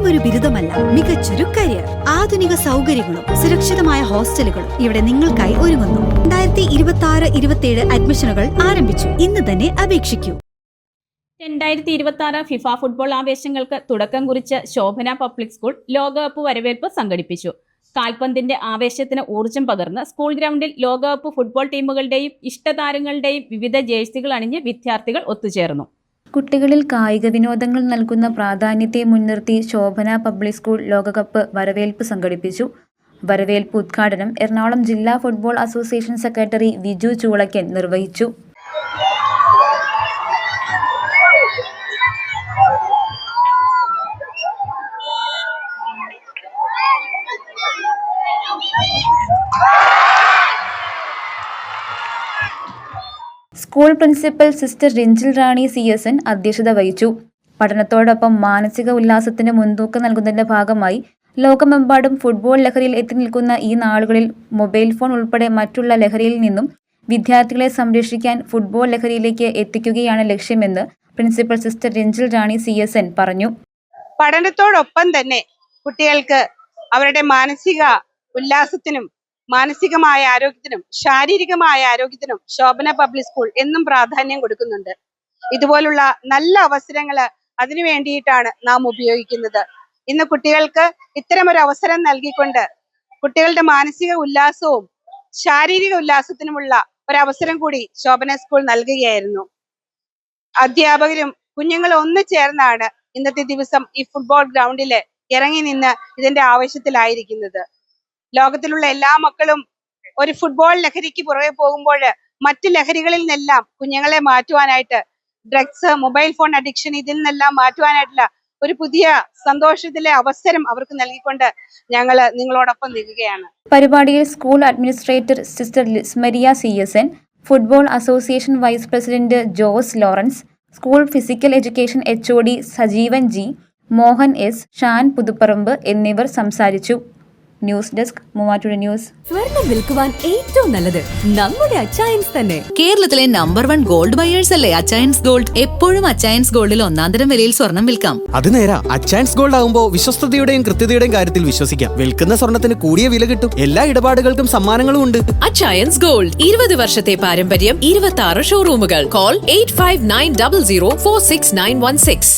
വെറുമൊരു ബിരുദമല്ല, മികച്ചൊരു കരിയർ. ആധുനിക സൗകര്യങ്ങളും സുരക്ഷിതമായ ഹോസ്റ്റലുകളും ഇവിടെ നിങ്ങൾക്കായി ഒരുങ്ങുന്നു. 2026-27 അഡ്മിഷനുകൾ ആരംഭിച്ചു. ഇന്ന് തന്നെ അപേക്ഷിക്കൂ. 2026 ഫിഫ ഫുട്ബോൾ ആവേശങ്ങൾക്ക് തുടക്കം കുറിച്ച് ശോഭന പബ്ലിക് സ്കൂൾ ലോകകപ്പ് വരവേൽപ്പ് സംഘടിപ്പിച്ചു. കാൽപന്തിന്റെ ആവേശത്തിന് ഊർജം പകർന്ന് സ്കൂൾ ഗ്രൗണ്ടിൽ ലോകകപ്പ് ഫുട്ബോൾ ടീമുകളുടെയും ഇഷ്ടതാരങ്ങളുടെയും വിവിധ ജേഴ്സികൾ അണിഞ്ഞ് വിദ്യാർത്ഥികൾ ഒത്തുചേർന്നു. കുട്ടികളിൽ കായിക വിനോദങ്ങൾ നൽകുന്ന പ്രാധാന്യത്തെ മുൻനിർത്തി ശോഭന പബ്ലിക് സ്കൂൾ ലോകകപ്പ് വരവേൽപ്പ് സംഘടിപ്പിച്ചു. വരവേൽപ്പ് ഉദ്ഘാടനം എറണാകുളം ജില്ലാ ഫുട്ബോൾ അസോസിയേഷൻ സെക്രട്ടറി വിജു ചൂളക്കൻ നിർവഹിച്ചു. സ്കൂൾ പ്രിൻസിപ്പൽ സിസ്റ്റർ റിഞ്ചിൽ റാണി CSN അധ്യക്ഷത വഹിച്ചു. പഠനത്തോടൊപ്പം മാനസിക ഉല്ലാസത്തിന് മുൻതൂക്കം നൽകുന്നതിന്റെ ഭാഗമായി ലോകമെമ്പാടും ഫുട്ബോൾ ലഹരിയിൽ എത്തി നിൽക്കുന്ന ഈ നാളുകളിൽ മൊബൈൽ ഫോൺ ഉൾപ്പെടെ മറ്റുള്ള ലഹരിയിൽ നിന്നും വിദ്യാർത്ഥികളെ സംരക്ഷിക്കാൻ ഫുട്ബോൾ ലഹരിയിലേക്ക് എത്തിക്കുകയാണ് ലക്ഷ്യമെന്ന് പ്രിൻസിപ്പൽ സിസ്റ്റർ റിഞ്ചിൽ റാണി CSN പറഞ്ഞു. പഠനത്തോടൊപ്പം തന്നെ കുട്ടികൾക്ക് അവരുടെ മാനസിക ഉല്ലാസത്തിനും മാനസികമായ ആരോഗ്യത്തിനും ശാരീരികമായ ആരോഗ്യത്തിനും ശോഭന പബ്ലിക് സ്കൂൾ എന്നും പ്രാധാന്യം കൊടുക്കുന്നുണ്ട്. ഇതുപോലുള്ള നല്ല അവസരങ്ങൾ അതിനു വേണ്ടിയിട്ടാണ് നാം ഉപയോഗിക്കുന്നത്. ഇന്ന് കുട്ടികൾക്ക് ഇത്തരമൊരു അവസരം നൽകിക്കൊണ്ട് കുട്ടികളുടെ മാനസിക ഉല്ലാസവും ശാരീരിക ഉല്ലാസത്തിനുമുള്ള ഒരവസരം കൂടി ശോഭന സ്കൂൾ നൽകുകയായിരുന്നു. അധ്യാപകരും കുഞ്ഞുങ്ങളും ഒന്ന് ചേർന്നാണ് ഇന്നത്തെ ദിവസം ഈ ഫുട്ബോൾ ഗ്രൗണ്ടില് ഇറങ്ങി നിന്ന് ഇതിന്റെ ആവശ്യത്തിലായിരിക്കുന്നത്. ലോകത്തിലുള്ള എല്ലാ മക്കളും ഒരു ഫുട്ബോൾ ലഹരിക്ക് പുറകെ പോകുമ്പോൾ മറ്റ് ലഹരികളിൽ നിന്നെല്ലാം കുഞ്ഞുങ്ങളെ മാറ്റുവാനായിട്ട് ഡ്രഗ്സ്, മൊബൈൽ ഫോൺ അഡിക്ഷൻ ഇതിൽ നിന്നെല്ലാം മാറ്റുവാനായിട്ടുള്ള ഒരു പുതിയ സന്തോഷത്തിലെ അവസരം അവർക്ക് നൽകിക്കൊണ്ട് ഞങ്ങൾ നിങ്ങളോടൊപ്പം നിൽക്കുകയാണ്. പരിപാടിയിൽ school administrator sister Lismaria CSN, football association vice president Jose Lawrence, school physical education HOD Sajeevan G, Mohan S, Shan Puthuparambu എന്നിവർ സംസാരിച്ചു. News desk Muvattupuzha news. സ്വർണം വിൽക്കുവാൻ ഏറ്റവും നല്ലത് നമ്മുടെ അച്ചയൻസ് തന്നെ. കേരളത്തിലെ നമ്പർ 1 ഗോൾഡ് ബയേഴ്സ് അല്ലേ അച്ചയൻസ് ഗോൾഡ്. എപ്പോഴും അച്ചയൻസ് ഗോൾഡിൽ ഒന്നാന്തരം വിലയിൽ സ്വർണം വിൽക്കാം. അത് നേരാ. അച്ചയൻസ് ഗോൾഡ് ആകുമ്പോൾ വിശ്വസ്തതയുടെയും കൃത്യതയുടെയും കാര്യത്തിൽ വിശ്വസിക്കാം. വിൽക്കുന്ന സ്വർണത്തിന് കൂടിയ വില കിട്ടും. എല്ലാ ഇടപാടുകൾക്കും സമ്മാനങ്ങളും ഉണ്ട്. അച്ചയൻസ് ഗോൾഡ് 20 വർഷത്തെ പാരമ്പര്യം, 26 ഷോറൂമുകൾ. കോൾ 8590046916.